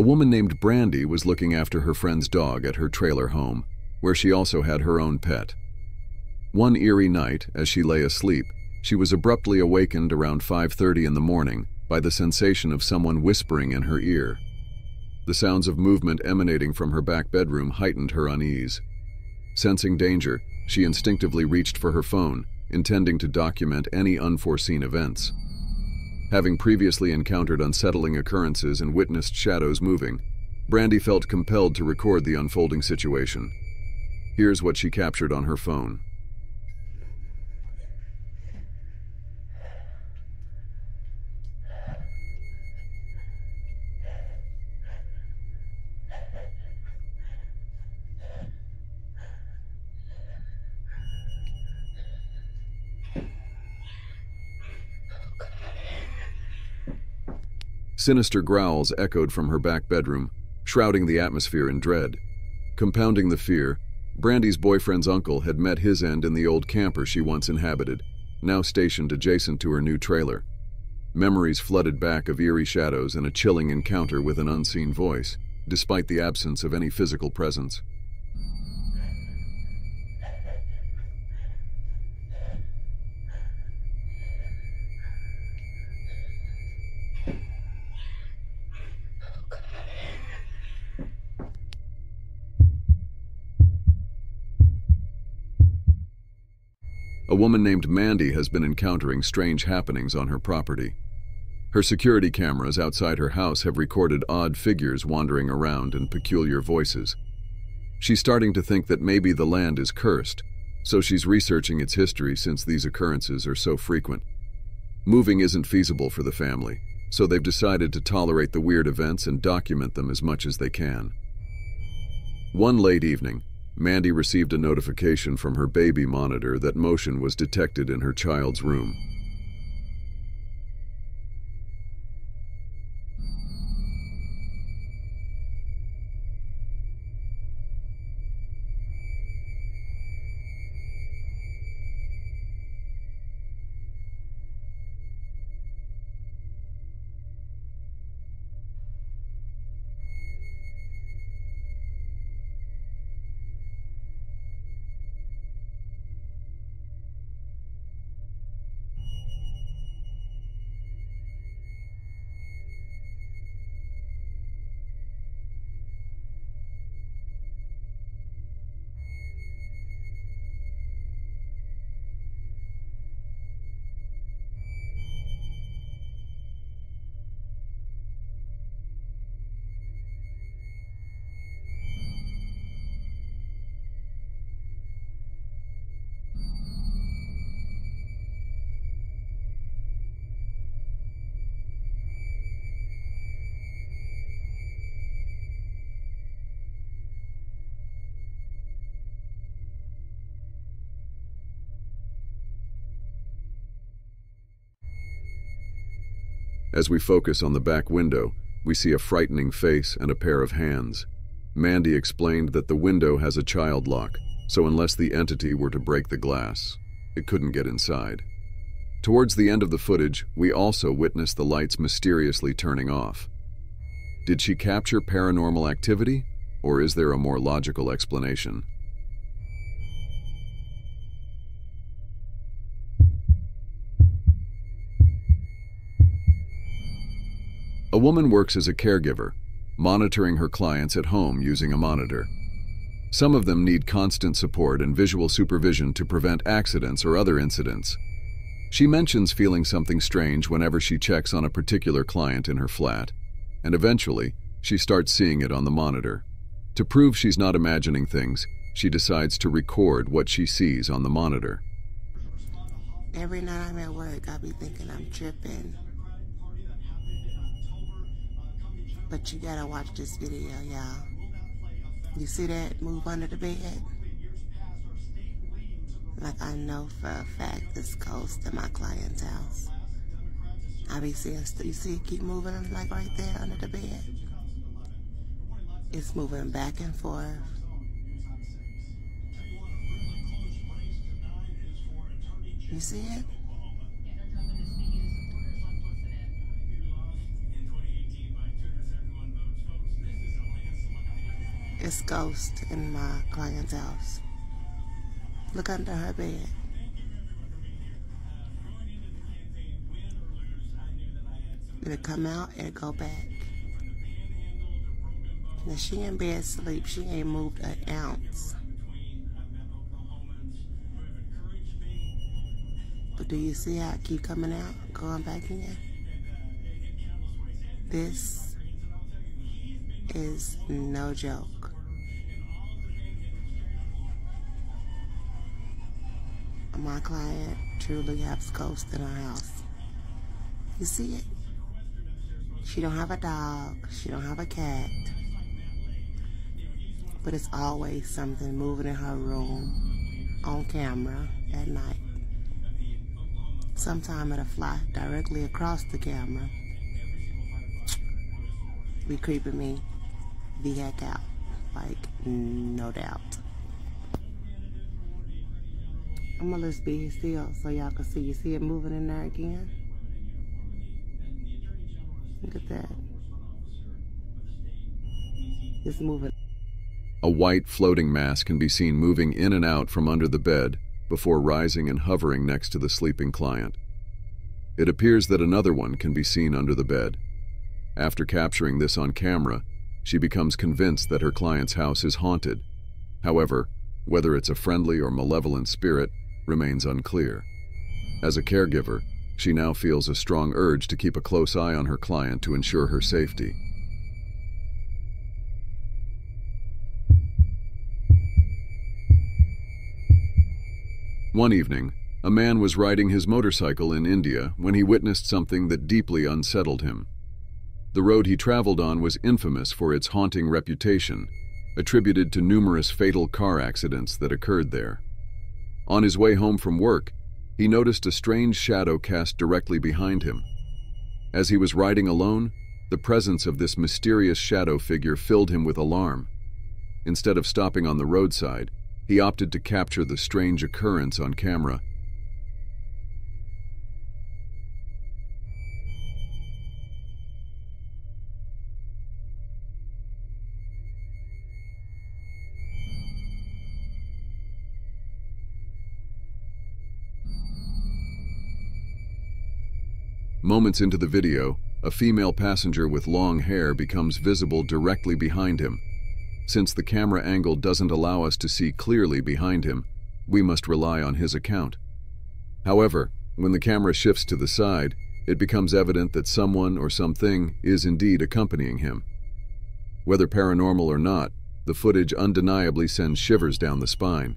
A woman named Brandy was looking after her friend's dog at her trailer home, where she also had her own pet. One eerie night, as she lay asleep, she was abruptly awakened around 5:30 in the morning by the sensation of someone whispering in her ear. The sounds of movement emanating from her back bedroom heightened her unease. Sensing danger, she instinctively reached for her phone, intending to document any unforeseen events. Having previously encountered unsettling occurrences and witnessed shadows moving, Brandy felt compelled to record the unfolding situation. Here's what she captured on her phone. Sinister growls echoed from her back bedroom, shrouding the atmosphere in dread. Compounding the fear, Brandy's boyfriend's uncle had met his end in the old camper she once inhabited, now stationed adjacent to her new trailer. Memories flooded back of eerie shadows and a chilling encounter with an unseen voice, despite the absence of any physical presence. A woman named Mandy has been encountering strange happenings on her property. Her security cameras outside her house have recorded odd figures wandering around and peculiar voices. She's starting to think that maybe the land is cursed, so she's researching its history since these occurrences are so frequent. Moving isn't feasible for the family, so they've decided to tolerate the weird events and document them as much as they can. One late evening, Mandy received a notification from her baby monitor that motion was detected in her child's room. As we focus on the back window, we see a frightening face and a pair of hands. Mandy explained that the window has a child lock, so unless the entity were to break the glass, it couldn't get inside. Towards the end of the footage, we also witnessed the lights mysteriously turning off. Did she capture paranormal activity, or is there a more logical explanation? A woman works as a caregiver, monitoring her clients at home using a monitor. Some of them need constant support and visual supervision to prevent accidents or other incidents. She mentions feeling something strange whenever she checks on a particular client in her flat, and eventually, she starts seeing it on the monitor. To prove she's not imagining things, she decides to record what she sees on the monitor. Every night I'm at work, I be thinking I'm tripping. But you gotta watch this video, y'all. You see that move under the bed? Like I know for a fact it's close to my client's house. I be seeing, you see it keep moving like right there under the bed? It's moving back and forth. You see it? this ghost in my client's house. Look under her bed. It'll come out and go back. Now she in bed asleep. She ain't moved an ounce. But do you see how it keep coming out, going back in? This is no joke. My client truly has ghosts in her house. You see it? She don't have a dog. She don't have a cat. But it's always something moving in her room on camera at night. Sometime it'll fly directly across the camera. Be creeping me the heck out. Like, no doubt. I'm gonna just be still so y'all can see. You see it moving in there again? Look at that. It's moving. A white floating mass can be seen moving in and out from under the bed before rising and hovering next to the sleeping client. It appears that another one can be seen under the bed. After capturing this on camera, she becomes convinced that her client's house is haunted. However, whether it's a friendly or malevolent spirit remains unclear. As a caregiver, she now feels a strong urge to keep a close eye on her client to ensure her safety. One evening, a man was riding his motorcycle in India when he witnessed something that deeply unsettled him. The road he traveled on was infamous for its haunting reputation, attributed to numerous fatal car accidents that occurred there. On his way home from work, he noticed a strange shadow cast directly behind him. As he was riding alone, the presence of this mysterious shadow figure filled him with alarm. Instead of stopping on the roadside, he opted to capture the strange occurrence on camera. Moments into the video, a female passenger with long hair becomes visible directly behind him. Since the camera angle doesn't allow us to see clearly behind him, we must rely on his account. However, when the camera shifts to the side, it becomes evident that someone or something is indeed accompanying him. Whether paranormal or not, the footage undeniably sends shivers down the spine.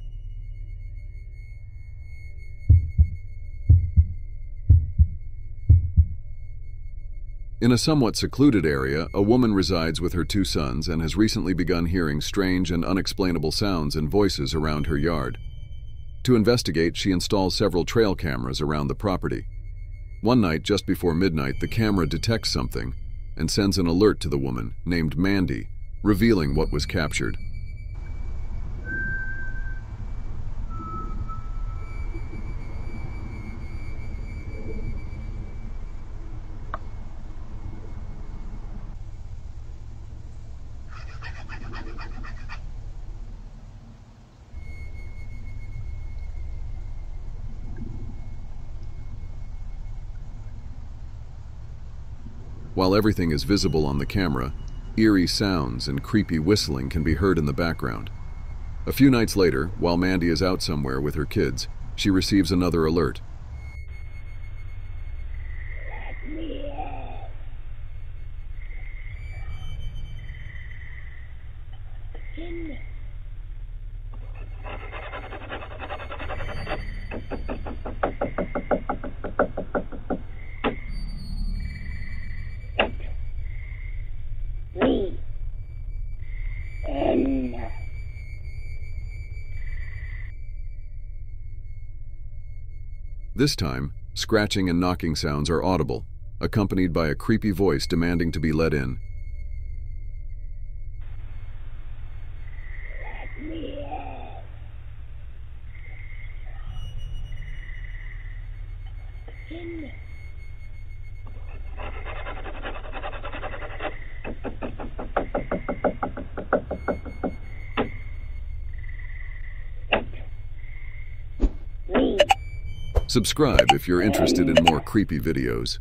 In a somewhat secluded area, a woman resides with her 2 sons and has recently begun hearing strange and unexplainable sounds and voices around her yard. To investigate, she installs several trail cameras around the property. One night, just before midnight, the camera detects something and sends an alert to the woman, named Mandy, revealing what was captured. While everything is visible on the camera, eerie sounds and creepy whistling can be heard in the background. A few nights later, while Mandy is out somewhere with her kids, she receives another alert. This time, scratching and knocking sounds are audible, accompanied by a creepy voice demanding to be let in. Subscribe if you're interested in more creepy videos.